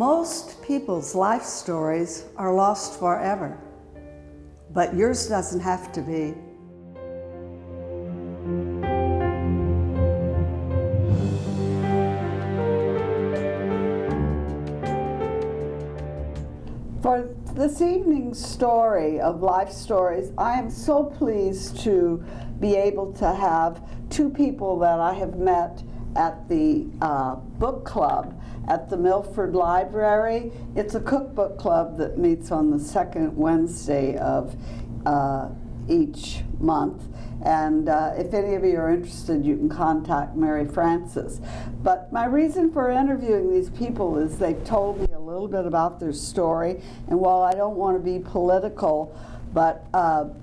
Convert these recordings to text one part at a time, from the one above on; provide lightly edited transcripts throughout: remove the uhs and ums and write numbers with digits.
Most people's life stories are lost forever, but yours doesn't have to be. For this evening's story of life stories, I am so pleased to be able to have two people that I have met at the book club at the Milford Library. It's a cookbook club that meets on the second Wednesday of each month. And if any of you are interested, you can contact Mary Frances. But my reason for interviewing these people is they've told me a little bit about their story. And while I don't want to be political, but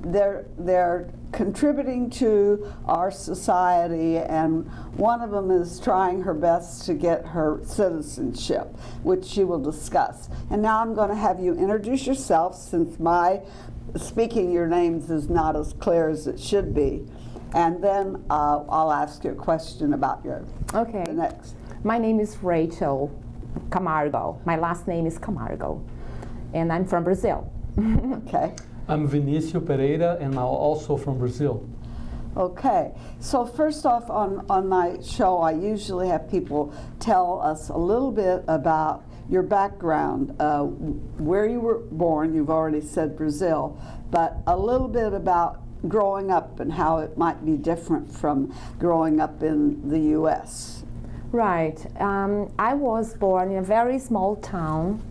they're contributing to our society, and one of them is trying her best to get her citizenship, which she will discuss. And now I'm going to have you introduce yourself, since my speaking your names is not as clear as it should be. And then I'll ask you a question about the next. My name is Rachel Camargo. My last name is Camargo, and I'm from Brazil. Okay. I'm Vinicio Pereira, and I'm also from Brazil. Okay, so first off, on my show, I usually have people tell us a little bit about your background, where you were born. You've already said Brazil, but a little bit about growing up and how it might be different from growing up in the U.S. Right. I was born in a very small town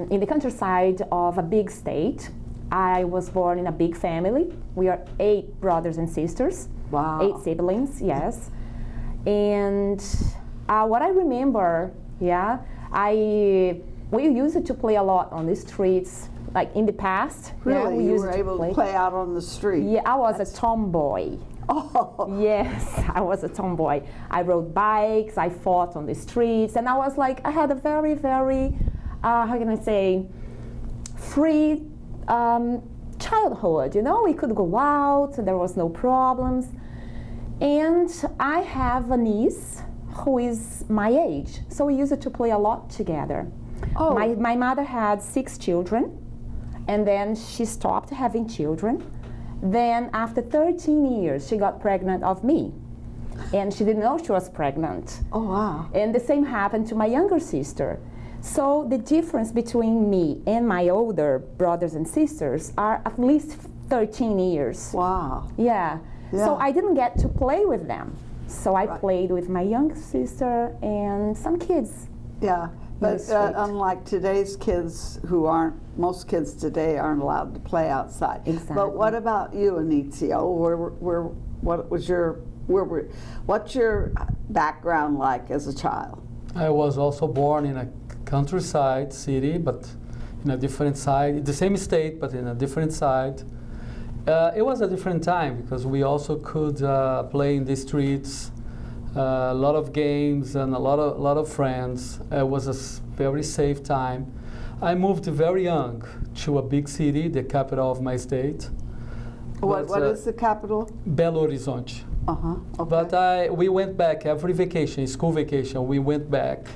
in the countryside of a big state. I was born in a big family. We are 8 brothers and sisters. Wow. 8 siblings, yes. And what I remember, we used to play a lot on the streets, like in the past. Really? We you used were to able to play out on the street? Yeah, I was a tomboy. Oh. Yes, I was a tomboy. I rode bikes, I fought on the streets, and I was like, I had a very, very, how can I say, free childhood, we could go out, there was no problems. And I have a niece who is my age, so we used to play a lot together. Oh. My mother had 6 children, and then she stopped having children. Then after 13 years, she got pregnant of me, and she didn't know she was pregnant. Oh, wow. And the same happened to my younger sister. So the difference between me and my older brothers and sisters are at least 13 years. Wow. Yeah. So I didn't get to play with them. So I played with my younger sister and some kids. Yeah, but unlike today's kids most kids today aren't allowed to play outside. Exactly. But what about you, Anicio? What's your background like as a child? I was also born in a countryside city, but in a different side, the same state, but in a different side. It was a different time because we also could play in the streets, a lot of games and a lot of friends. It was a very safe time. I moved very young to a big city, the capital of my state. What is the capital? Belo Horizonte. Okay. But we went back every vacation, school vacation. We went back,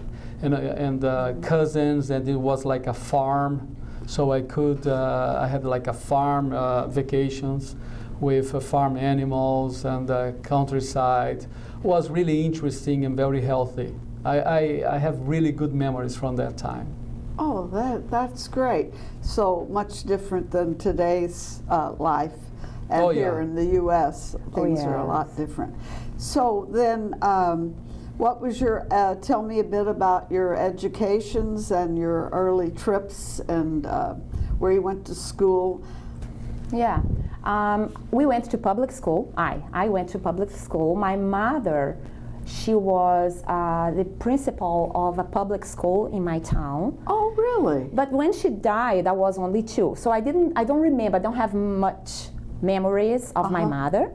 and cousins, and it was like a farm. So I had like a farm vacations with farm animals and countryside. It was really interesting and very healthy. I have really good memories from that time. Oh, that's great. So much different than today's life. And here in the U.S., things are a lot different. So then, what was tell me a bit about your educations and your early trips and where you went to school. Yeah, we went to public school. I went to public school. My mother, she was the principal of a public school in my town. Oh, really? But when she died, I was only 2. So I don't remember, I don't have much memories of my mother.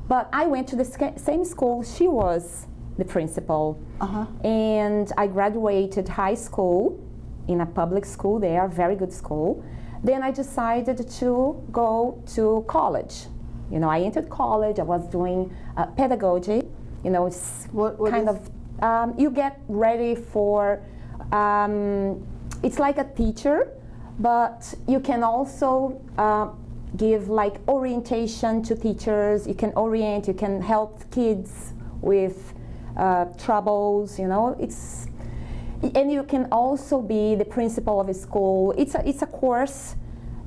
But I went to the same school she was the principal. And I graduated high school in a public school there, very good school. Then I decided to go to college. I entered college, I was doing pedagogy. It's what kind of, you get ready for it's like a teacher, but you can also give like orientation to teachers. You can orient, you can help kids with troubles, you know. And you can also be the principal of a school. It's a course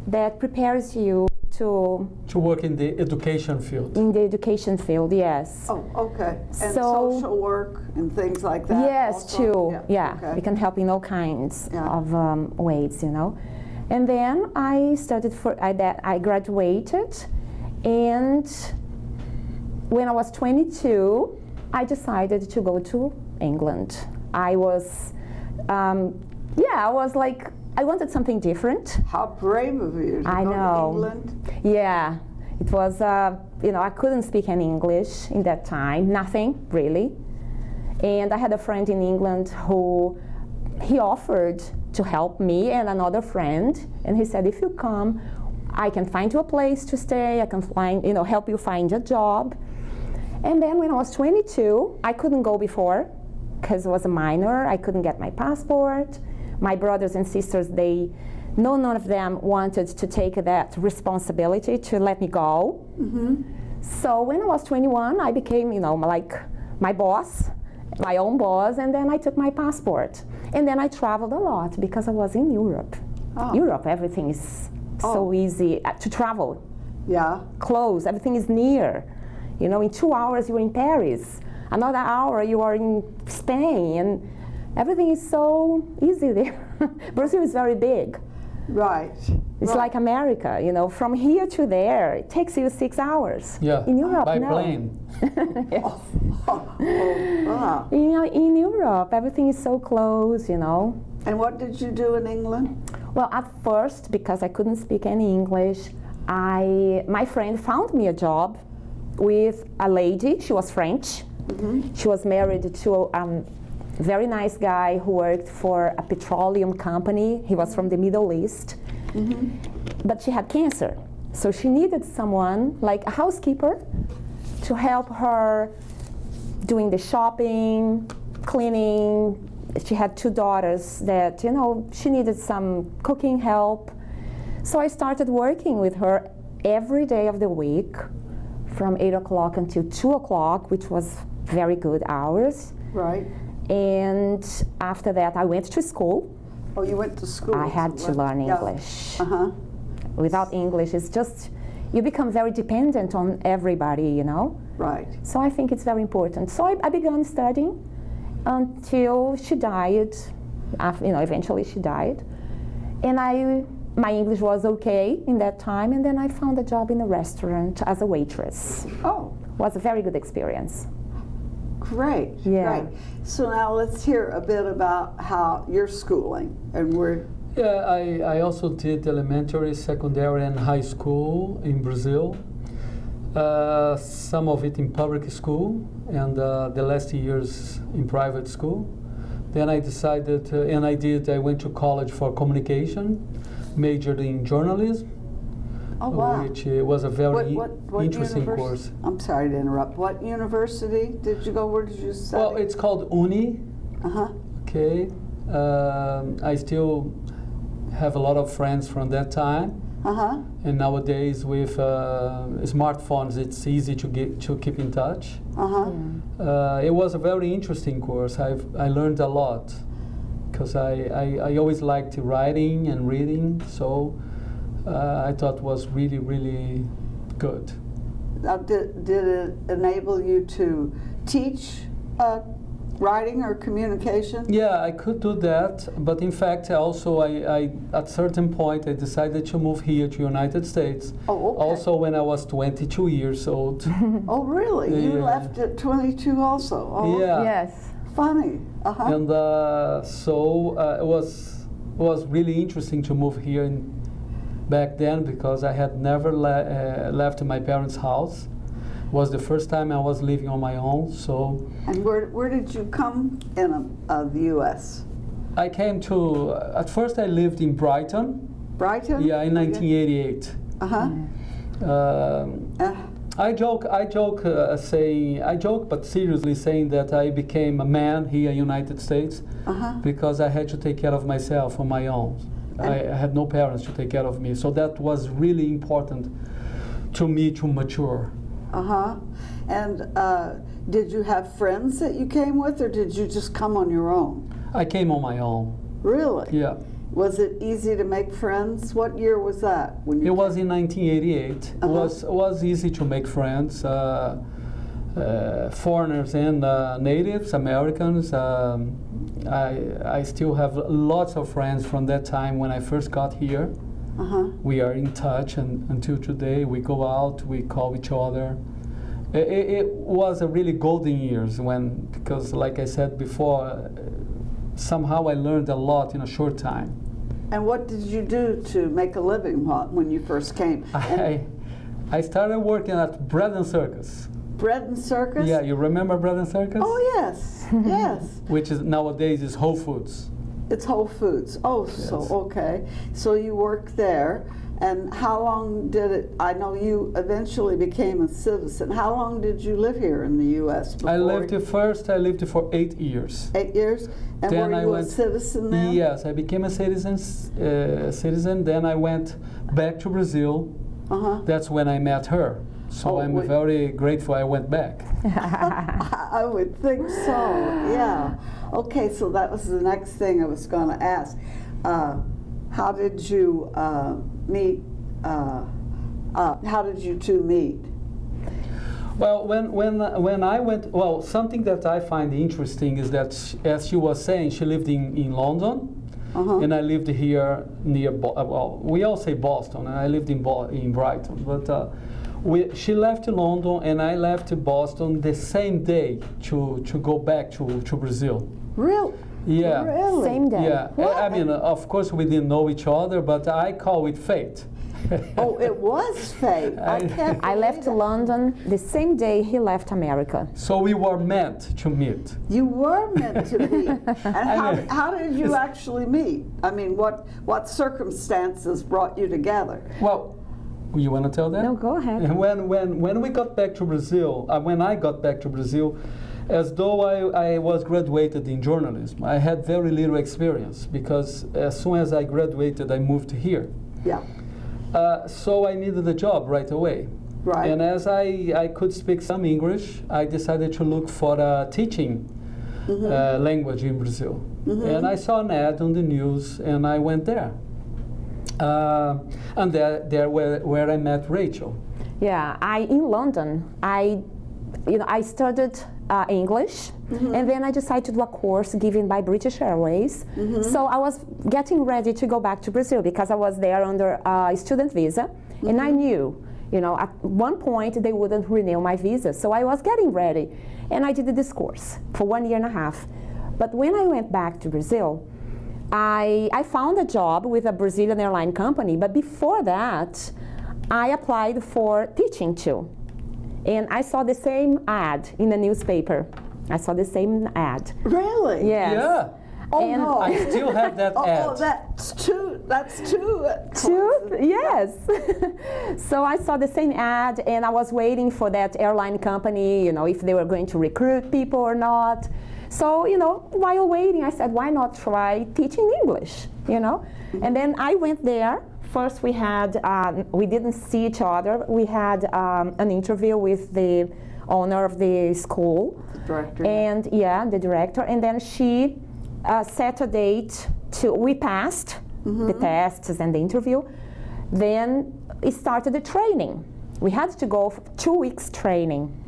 that prepares you to work in the education field. In the education field, yes. Oh, okay. And So- social work and things like that? Yes, also? too. Yeah, okay. we can help in all kinds Yeah. of ways, you know. And then I studied I graduated, and when I was 22, I decided to go to England. I was like, I wanted something different. How brave of you to I go know. to England. Yeah, it was, you know, I couldn't speak any English in that time, nothing really. And I had a friend in England who he offered to help me and another friend. And he said, if you come, I can find you a place to stay, I can find, you know, help you find a job. And then when I was 22, I couldn't go before because I was a minor, I couldn't get my passport. My brothers and sisters, none of them wanted to take that responsibility to let me go. Mm-hmm. So when I was 21, I became, you know, like my boss, my own boss, and then I took my passport. And then I traveled a lot because I was in Europe. Oh. Europe, everything is so easy to travel, Yeah. close, everything is near. You know, in 2 hours you're in Paris, another hour you are in Spain, and everything is so easy there. Brazil is very big. Right. It's Right. like America, you know, from here to there, it takes you 6 hours. Yeah, In Europe, by no. plane. Oh, wow. You know, in Europe, everything is so close, you know. And what did you do in England? Well, at first, because I couldn't speak any English, my friend found me a job with a lady. She was French. Mm-hmm. She was married to a very nice guy who worked for a petroleum company. He was from the Middle East. Mm-hmm. But she had cancer. So she needed someone, like a housekeeper, to help her doing the shopping, cleaning. She had 2 daughters that, you know, she needed some cooking help. So I started working with her every day of the week from 8 o'clock until 2 o'clock, which was very good hours. Right. And after that, I went to school. Oh, you went to school. I had to learn Yeah. English. Uh-huh. Without English, it's just, you become very dependent on everybody, you know? Right. So I think it's very important. So I began studying until she died. You know, eventually she died. And my English was okay in that time, and then I found a job in a restaurant as a waitress. Oh, Was a very good experience. great. Yeah. Great. So now let's hear a bit about how your schooling and where. Yeah, I also did elementary, secondary, and high school in Brazil. Some of it in public school, and the last years in private school. Then I decided, I went to college for communication, majored in journalism, Oh, wow. which was a very What interesting univers- course. I'm sorry to interrupt. What university did you go? Where did you study? Well, it's called Uni. Uh-huh. Okay, I still have a lot of friends from that time, Uh-huh. and nowadays with smartphones, it's easy to keep in touch. Uh-huh. It was a very interesting course. I learned a lot because I always liked writing and reading, so I thought it was really, really good. Now, did it enable you to teach writing or communication? Yeah, I could do that, but in fact, also I at certain point I decided to move here to United States. Oh, okay. Also, when I was 22 years old. Oh, really? You Yeah. left at 22 also? Oh, Yeah. Yes. funny. Uh-huh. And it was really interesting to move here back then because I had never left my parents' house. It was the first time I was living on my own. So And where did you come in the U.S.? I came to. At first, I lived in Brighton. Brighton? Yeah, in 1988. Uh-huh. I joke, but seriously saying that I became a man here in United States because I had to take care of myself on my own. I had no parents to take care of me, so that was really important to me to mature. And did you have friends that you came with, or did you just come on your own? I came on my own. Really? Yeah. Was it easy to make friends? What year was that? When you It was in 1988. It was easy to make friends, foreigners and natives, Americans. I still have lots of friends from that time when I first got here. We are in touch, and until today we go out, we call each other. It was a really golden years because like I said before, somehow I learned a lot in a short time. And what did you do to make a living when you first came? I started working at Bread and Circus. Bread and Circus? Yeah, you remember Bread and Circus? Oh yes, yes. Which is nowadays is Whole Foods. It's Whole Foods. Oh, yes. So okay. So you worked there, and how long did it? I know you eventually became a citizen. How long did you live here in the U.S. before? I lived for 8 years. 8 years, and then were you a citizen then? Yes, I became a citizen. Then I went back to Brazil. That's when I met her. So I'm very grateful I went back. I would think so. Yeah. Okay, so that was the next thing I was going to ask. How did you meet? How did you two meet? Well, when I went, well, something that I find interesting is that, as she was saying, she lived in London, and I lived here near. Well, we all say Boston, and I lived in Brighton, but. She left London and I left Boston the same day to go back to Brazil. Really? Yeah. Really? Same day. Yeah. What? I mean, of course we didn't know each other, but I call it fate. Oh, it was fate. I left London the same day he left America. So we were meant to meet. You were meant to meet. And how did you actually meet? I mean, what circumstances brought you together? Well, you want to tell that? No, go ahead. When we got back to Brazil, when I got back to Brazil, as though I was graduated in journalism, I had very little experience because as soon as I graduated, I moved here. Yeah. So I needed a job right away. Right. And as I could speak some English, I decided to look for a teaching language in Brazil. And I saw an ad on the news, and I went there. And there where I met Rachel. Yeah, in London, I studied English, and then I decided to do a course given by British Airways. So I was getting ready to go back to Brazil because I was there under a student visa, and I knew, at one point they wouldn't renew my visa. So I was getting ready, and I did this course for 1.5 years. But when I went back to Brazil, I found a job with a Brazilian airline company, but before that, I applied for teaching too. And I saw the same ad in the newspaper. I saw the same ad. Really? Yes. Yeah. Oh, And no. I still have that ad. Oh, that's two. Two? Yes. So I saw the same ad, and I was waiting for that airline company, if they were going to recruit people or not. So, while waiting, I said, why not try teaching English, And then I went there. First we didn't see each other. We had an interview with the owner of the school. The director. And the director. And then she set a date we passed the tests and the interview. Then it started the training. We had to go for 2 weeks training.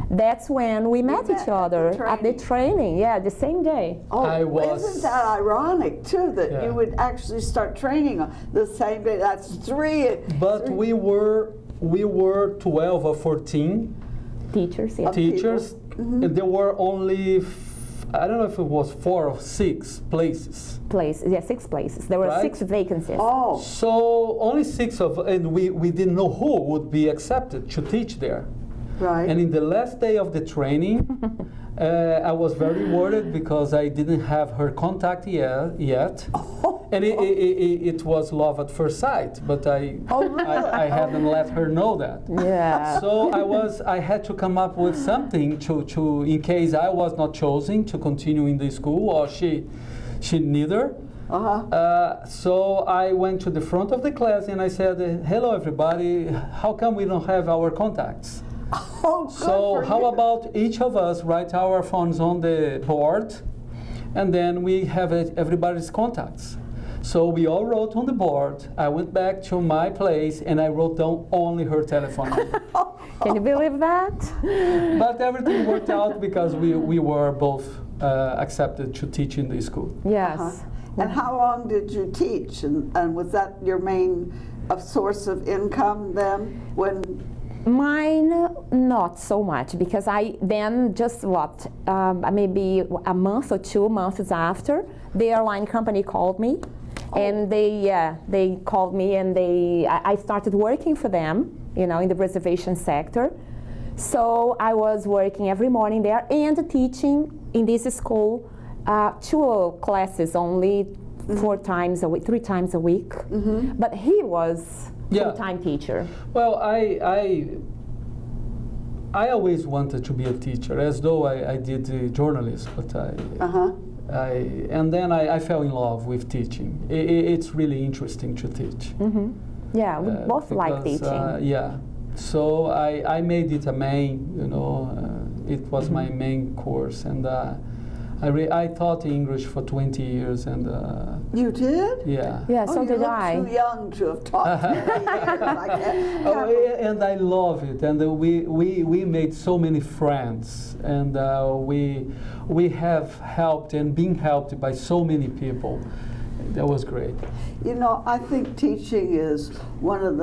That's when we met each other at the training. Yeah, the same day. Oh, isn't that ironic too that you would actually start training on the same day? That's three. But we were 12 or 14 teachers. Yeah. Teachers. And there were only I don't know if it was 4 or 6 places. 6 places. There were 6 vacancies. Oh. So only 6 and we didn't know who would be accepted to teach there. Right. And in the last day of the training, I was very worried because I didn't have her contact yet. And it was love at first sight, but I hadn't let her know that. Yeah. So I had to come up with something to in case I was not chosen to continue in the school, or she neither. So I went to the front of the class and I said, "Hello, everybody. How come we don't have our contacts? Oh, good So for how you. about each of us write our phones on the board, and then we have everybody's contacts." So we all wrote on the board. I went back to my place and I wrote down only her telephone number. Can you believe that? But everything worked out because we were both accepted to teach in the school. Yes. And how long did you teach? And was that your main source of income then? When Mine, not so much, because I then just maybe a month or 2 months after, the airline company called me, and they called me and I started working for them, in the reservation sector. So I was working every morning there and teaching in this school 2 classes only, 4 times a week, 3 times a week. But he was full-time teacher. Well, I always wanted to be a teacher, as though I did journalism, but and then I fell in love with teaching. It's really interesting to teach. Yeah, we both like because, teaching. Yeah, so I made it a main, it was my main course, and I taught English for 20 years, and you did? yeah. Yeah, so you did look I. too young to have taught 20 years. I can't- And I love it, and we made so many friends, and we have helped and been helped by so many people. That was great. I think teaching is one of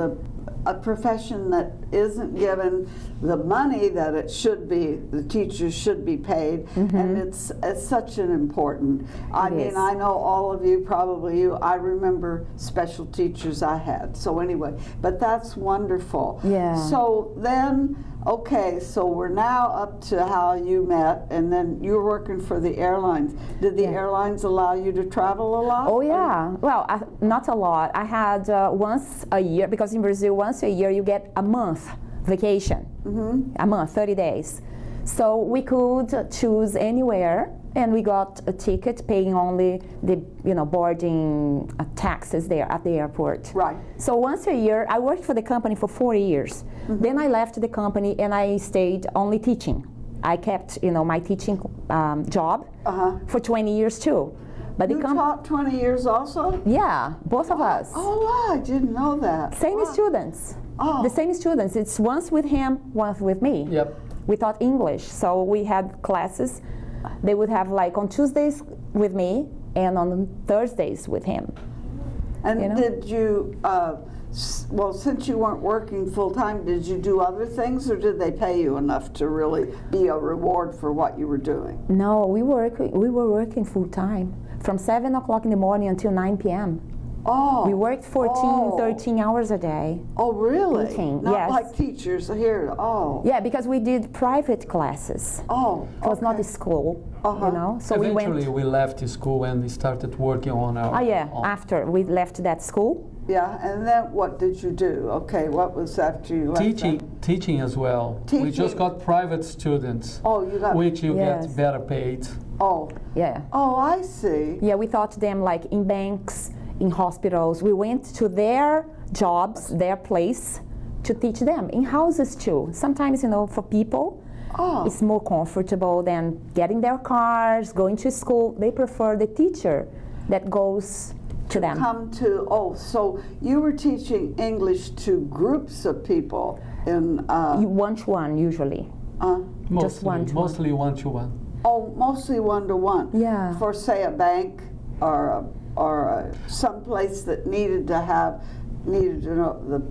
a profession that isn't given the money that it should be. The teachers should be paid, and it's such an important. I mean, is. I know all of you, probably you. I remember special teachers I had. So anyway, but that's wonderful. Yeah. So then, okay, so we're now up to how you met, and then you're working for the airlines. Did the airlines allow you to travel a lot? Oh yeah, well, not a lot. I had once a year, because in Brazil, once a year you get a month vacation, a month, 30 days. So we could choose anywhere, and we got a ticket paying only the boarding taxes there at the airport. Right. So once a year, I worked for the company for 4 years. Then I left the company and I stayed only teaching. I kept my teaching job for 20 years too. But You taught 20 years also? yeah, both of us. Oh, I didn't know that. Same Wow. students. Oh. The same students. It's once with him, once with me. Yep. We taught English, so we had classes. They would have like on Tuesdays with me and on Thursdays with him. And did you, well, since you weren't working full time, did you do other things, or did they pay you enough to really be a reward for what you were doing? No, we were working full time from 7 o'clock in the morning until 9 p.m. Oh. We worked 14, 13 hours a day. Oh, really? Teaching, Not yes. like teachers here. Oh. Yeah, because we did private classes. Oh. It was not okay. a school, So Eventually, we went. we left school and started working on our. After we left that school. Yeah, and then what did you do? Okay, what was after you left? Teaching as well. We just Teaching. got private students, Oh, you got. which you Yes. get better paid. Oh. Yeah. Oh, I see. Yeah, we taught them like in banks, in hospitals. We went to their jobs, their place, to teach them. In houses too. Sometimes, for people, Oh. it's more comfortable than getting their cars, going to school. They prefer the teacher that goes to them. Come to. Oh, so you were teaching English to groups of people in. One-to-one usually. Just one-to-one. Mostly one-to-one. Oh, mostly one-to-one. Yeah. For say a bank or some place that needed to know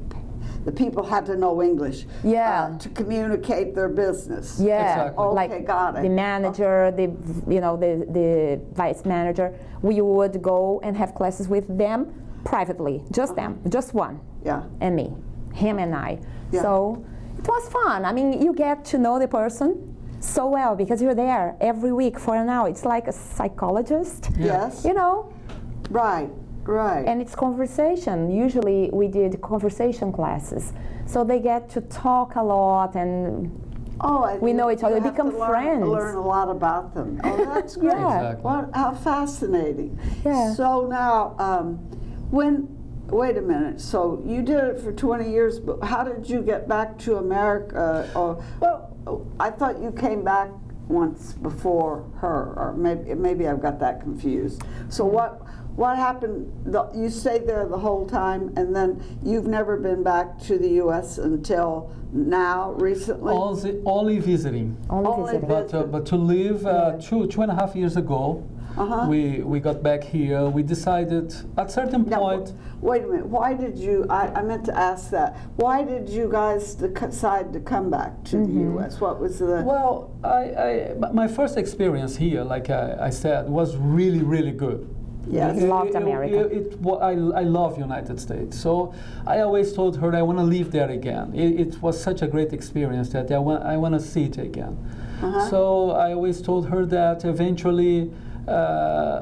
the people had to know English. Yeah. To communicate their business. Yeah, Exactly. Okay, like got it. the manager, the vice manager, we would go and have classes with them privately, just them, just one, Yeah. and me, him and I. Yeah. So It was fun. I mean, you get to know the person so well because you're there every week for an hour. It's like a psychologist, Yes. you know, Right. Right. and it's conversation. Usually we did conversation classes. So they get to talk a lot and oh, and we know each other, you have become to learn, friends. Learn a lot about them. Oh, that's great. Yeah. Exactly. What? How fascinating. Yeah. So now, wait a minute. So you did it for 20 years, but how did you get back to America? Or well, I thought you came back once before her, or maybe I've got that confused. So what happened? You stayed there the whole time, and then you've never been back to the U.S. until now, recently? Only visiting. only visiting. But to live 2.5 years ago, we got back here. We decided at certain Now, point. wait a minute. Why did you? I meant to ask that. Why did you guys decide to come back to the U.S.? What was the? Well, my first experience here, like I said, was really, really good. Yes. Loved America. I love United States. So I always told her I want to live there again. It was such a great experience that I want to see it again. So I always told her that. Eventually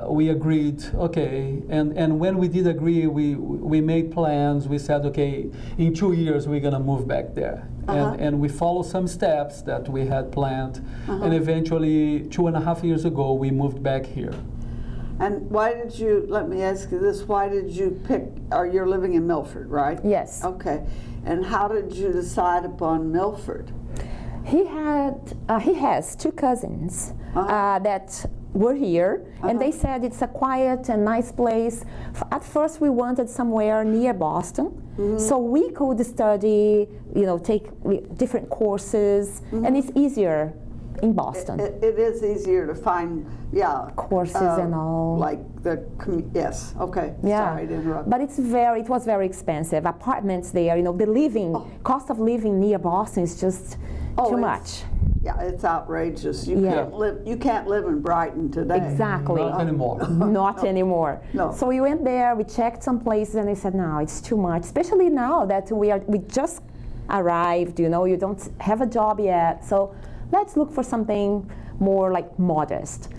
we agreed, okay, and when we did agree, we made plans. We said, okay, in 2 years we're gonna move back there, and we followed some steps that we had planned, and eventually 2.5 years ago we moved back here. And why did you? Let me ask you this: why did you pick? Or you're living in Milford, right? Yes. Okay. And how did you decide upon Milford? He has two cousins that were here, and they said it's a quiet and nice place. At first, we wanted somewhere near Boston, so we could study, take different courses, and it's easier in Boston. It is easier to find, Courses and all. Like yes, okay. Yeah, Sorry to interrupt. but it was very expensive. Apartments there, the living cost of living near Boston is just too much. Yeah, it's outrageous. Yeah. You can't live in Brighton today. Exactly. Not anymore. Not anymore. No. So we went there, we checked some places, and they said, no, it's too much. Especially now that we just arrived, you don't have a job yet. So let's look for something more like modest.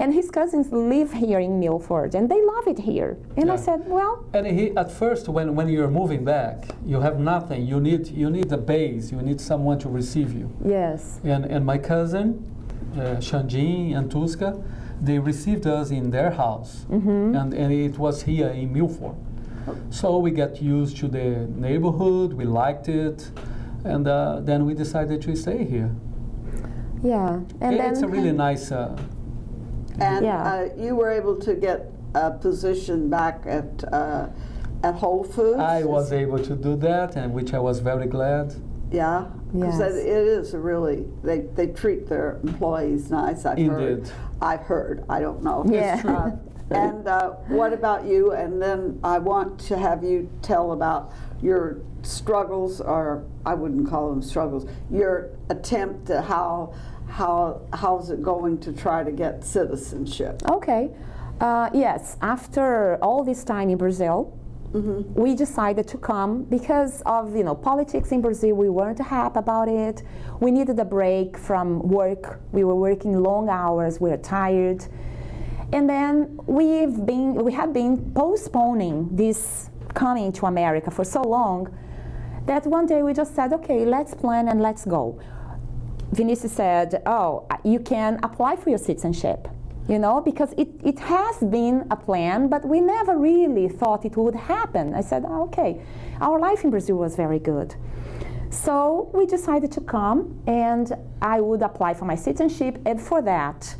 And his cousins live here in Milford, and they love it here. And I said, well. And at first, when you're moving back, you have nothing. You need a base. You need someone to receive you. Yes. And my cousin, Shanjin and Tuska, they received us in their house, and it was here in Milford. So we got used to the neighborhood. We liked it, and then we decided to stay here. Yeah. And It's a really nice. And Yeah. You were able to get a position back at Whole Foods? I was able to do that, and which I was very glad. Yeah, because Yes. it is they treat their employees nice. I've heard. I don't know. Yeah. And what about you? And then I want to have you tell about your struggles, or I wouldn't call them struggles. Your attempt to how's it going to try to get citizenship? Okay. Yes, after all this time in Brazil, we decided to come because of politics in Brazil. We weren't happy about it. We needed a break from work. We were working long hours. We were tired, and then we had been postponing this coming to America for so long that one day we just said, okay, let's plan and let's go. Vinicius said, oh, you can apply for your citizenship, because it has been a plan, but we never really thought it would happen. I said, oh, okay, our life in Brazil was very good. So we decided to come, and I would apply for my citizenship, and for that,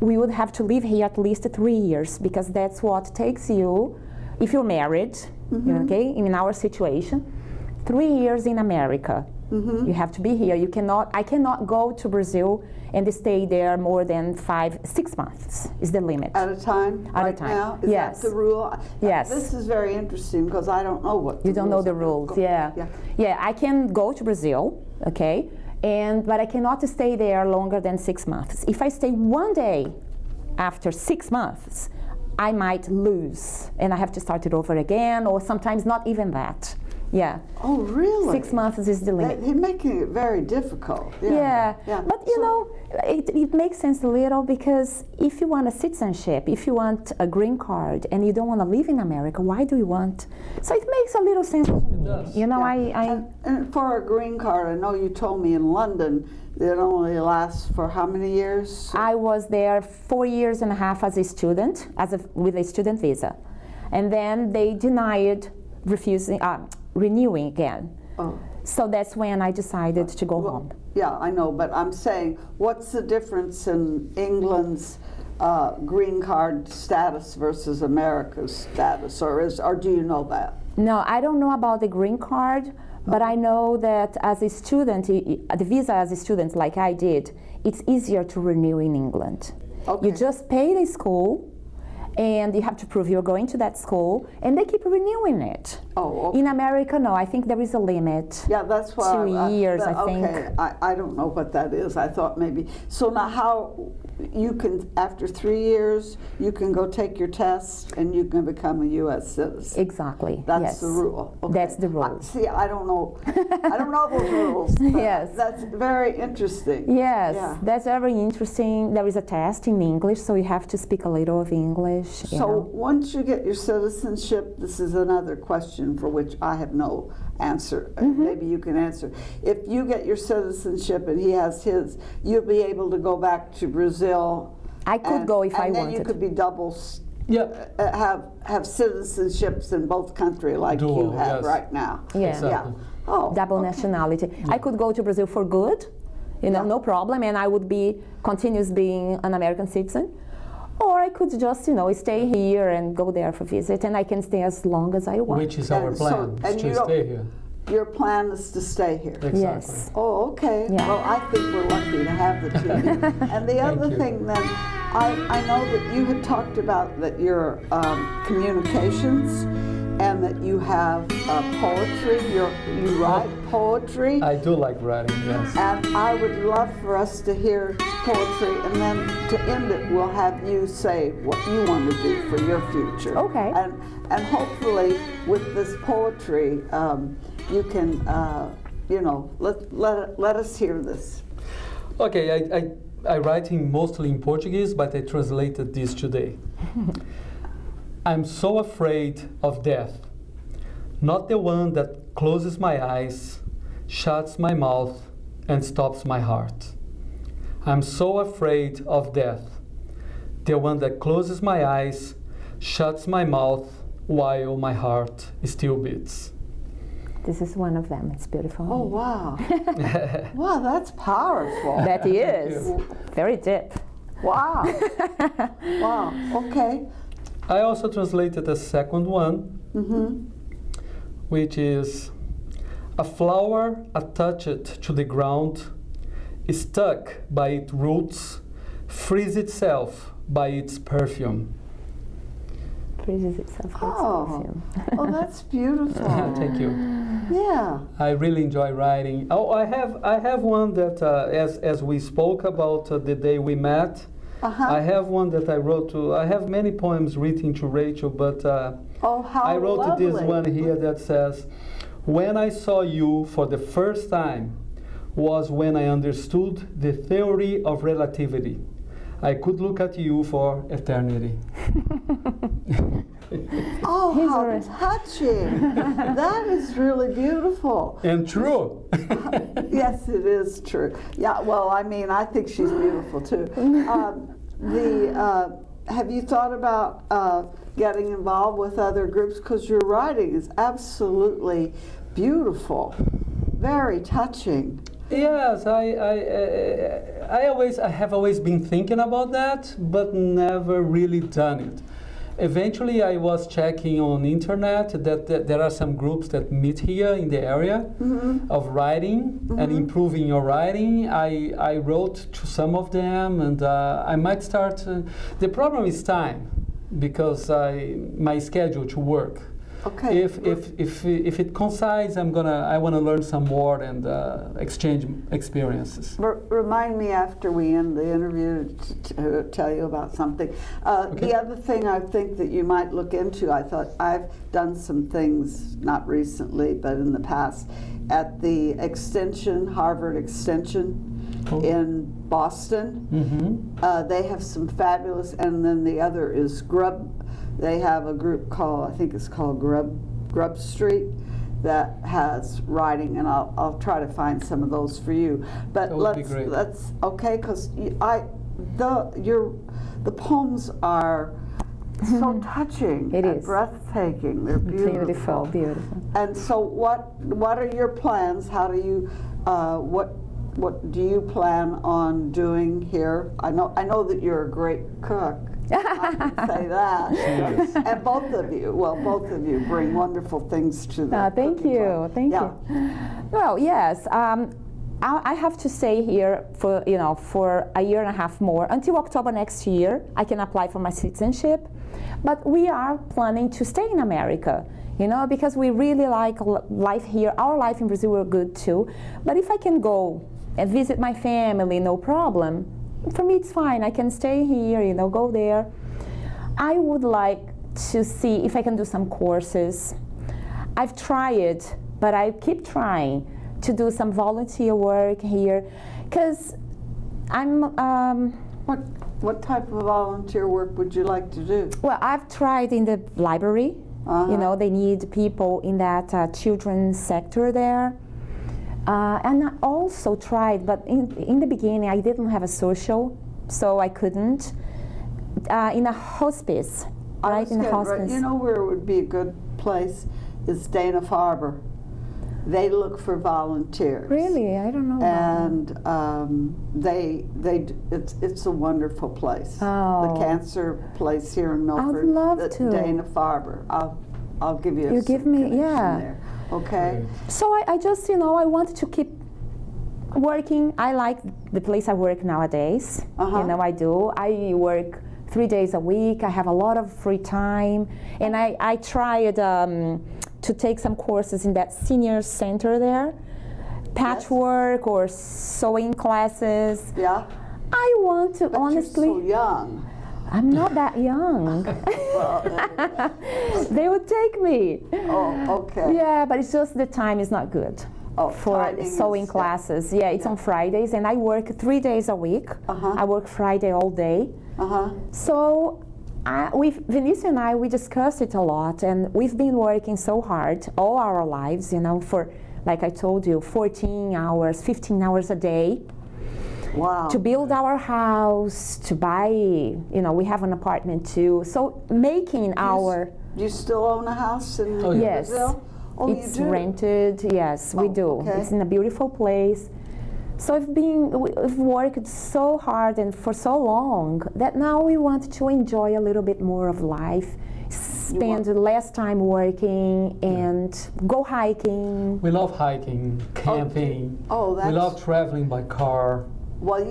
we would have to live here at least 3 years, because that's what takes you, if you're married, okay, in our situation, 3 years in America. You have to be here. I cannot go to Brazil and stay there more than 5-6 months is the limit. At a time? At a right time. now? Is Yes. that the rule? Yes. This is very interesting because I don't know what You don't know the rules, yeah. Yeah, I can go to Brazil, okay, but I cannot stay there longer than 6 months. If I stay one day after 6 months, I might lose and I have to start it over again, or sometimes not even that. Yeah. Oh, really? 6 months is the limit. He's making it very difficult. Yeah. Yeah. But you know, it makes sense a little because if you want a citizenship, if you want a green card and you don't want to live in America, why do you want? So it makes a little sense to me. does. You know, Yeah. And for a green card, I know you told me in London it only lasts for how many years? I was there 4 years and a half as a student, with a student visa. And then they denied renewing again. Oh. So that's when I decided to go home. Yeah, I know, but I'm saying, what's the difference in England's green card status versus America's status, or do you know that? No, I don't know about the green card, but I know that as a student, the visa as a student, like I did, it's easier to renew in England. Okay. You just pay the school, and you have to prove you're going to that school, and they keep renewing it. Oh, okay. In America, no, I think there is a limit. Yeah, that's why. 2 years, I think. Okay, I don't know what that is. I thought maybe. So now, how you can, after 3 years, you can go take your test and you can become a U.S. citizen. Exactly. That's yes. the rule. Okay. That's the rule. See, I don't know. I don't know those rules. But Yes. That's very interesting. Yes, Yeah. that's very interesting. There is a test in English, so you have to speak a little of English. you So know. once you get your citizenship, this is another question for which I have no answer. Maybe you can answer. If you get your citizenship and he has his, you'll be able to go back to Brazil. I could go if I and then wanted. you could be Yeah. have citizenships in both countries like Dual, you have yes. right now. Yeah. Exactly. Yeah. Oh, Double okay. nationality. I could go to Brazil for good, Yeah. no problem, and I would be continuous being an American citizen. Or I could just, stay here and go there for visit, and I can stay as long as I want. Which is our And so- plan, and is you to don't- stay here. Your plan is to stay here. Exactly. Yes. Oh, okay. Yeah. Well, I think we're lucky to have the two. And the other you. thing then, I know that you had talked about that your communications and that you have poetry, you write poetry. I do like writing, yes. And I would love for us to hear poetry, and then to end it, we'll have you say what you want to do for your future. Okay. And hopefully, with this poetry, you can, let us hear this. Okay, I write mostly in Portuguese, but I translated this today. I'm so afraid of death, not the one that closes my eyes, shuts my mouth, and stops my heart. I'm so afraid of death, the one that closes my eyes, shuts my mouth, while my heart still beats. This is one of them. It's beautiful. Oh, wow. Wow, that's powerful. That is very deep. Wow. Wow, okay. I also translated a second one, which is a flower attached to the ground, stuck by its roots, frees itself by its perfume. Freezes itself by its Oh. perfume. Oh, that's beautiful. Thank you. Yeah. I really enjoy writing. Oh, I have one that, as we spoke about the day we met, I have one that I wrote to. I have many poems written to Rachel, but Oh, how I wrote lovely. this one here that says, "When I saw you for the first time was when I understood the theory of relativity. I could look at you for eternity." Oh, He's how right. touching. That is really beautiful. And true. Yes, it is true. Yeah, well, I mean, I think she's beautiful too. Have you thought about getting involved with other groups? Because your writing is absolutely beautiful, very touching. Yes, I have always been thinking about that, but never really done it. Eventually, I was checking on internet that there are some groups that meet here in the area of writing and improving your writing. I wrote to some of them, and I might start. The problem is time, because my schedule to work. Okay. If it coincides, I want to learn some more and exchange experiences. Remind me after we end the interview to tell you about something. Okay. The other thing I think that you might look into, I thought I've done some things, not recently, but in the past, at the Extension, Harvard Extension in Boston. Mm-hmm. They have some fabulous, and then the other is Grub. They have a group called, I think it's called Grub Street, that has writing, and I'll try to find some of those for you. But That would be great. let's okay, because the poems are so touching It and is. breathtaking. They're beautiful. Beautiful. And so, what are your plans? How do you what do you plan on doing here? I know that you're a great cook. I can say that. Yes. And both of you bring wonderful things to the Thank cooking you, club. thank Yeah. you. Well, yes, I have to stay here for for a year and a half more until October next year. I can apply for my citizenship, but we are planning to stay in America. Because we really like life here. Our life in Brazil were good too. But if I can go and visit my family, no problem. For me, it's fine. I can stay here, go there. I would like to see if I can do some courses. I've tried, but I keep trying to do some volunteer work here, because I'm. What type of volunteer work would you like to do? Well, I've tried in the library. They need people in that children's sector there. And I also tried, but in the beginning I didn't have a social, so I couldn't. In a hospice, right? In a hospice. You know where would be a good place is Dana-Farber. They look for volunteers. Really, I don't know. And it's a wonderful place. Oh. The cancer place here in Milford. I'd love the to. Dana-Farber. I'll give you. You some give me, connection yeah. There. Okay. So I just, I wanted to keep working. I like the place I work nowadays. I do. I work 3 days a week. I have a lot of free time, and I tried to take some courses in that senior center there, patchwork or sewing classes. Yeah. I want to But honestly. you're so young. I'm not that young. They would take me. Oh, okay. Yeah, but it's just the time is not good. Oh, For timing sewing is- classes. Yeah, it's on Fridays, and I work 3 days a week. I work Friday all day. So with Vinicio and I, we discussed it a lot, and we've been working so hard all our lives, for, like I told you, 14 hours, 15 hours a day. Wow. To build our house, to buy, we have an apartment too. So making our... Do you still own a house in Oh, yeah. Yes. Brazil? Oh, It's you do? rented, yes, we Oh, do. okay. It's in a beautiful place. So we've worked so hard and for so long that now we want to enjoy a little bit more of life, spend less time working and go hiking. We love hiking, camping. Oh, we love traveling by car. Well,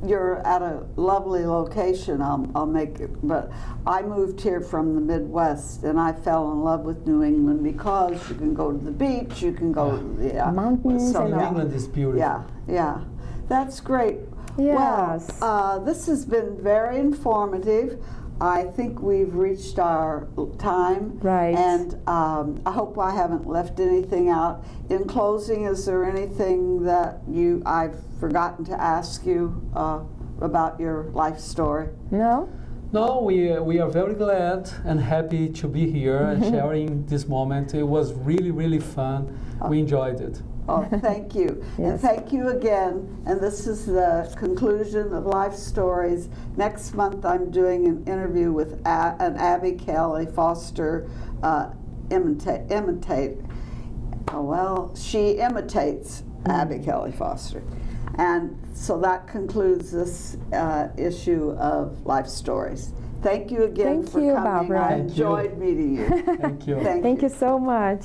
you're at a lovely location. I'll make it, but I moved here from the Midwest, and I fell in love with New England because you can go to the beach, you can go to the Mountains and New England is beautiful. Yeah, that's great. Yes. Well, this has been very informative. I think we've reached our time. Right. And I hope I haven't left anything out. In closing, is there anything that I've forgotten to ask you about your life story? No? No, we are very glad and happy to be here and sharing this moment. It was really, really fun. We enjoyed it. Oh, thank you. And Yes. thank you again. And this is the conclusion of Life Stories. Next month, I'm doing an interview with an Abby Kelly Foster she imitates Abby Kelly Foster. And so that concludes this issue of Life Stories. Thank you again Thank for you, coming. Barbara. I Thank you. enjoyed meeting you. Thank you. Thank Thank you so much.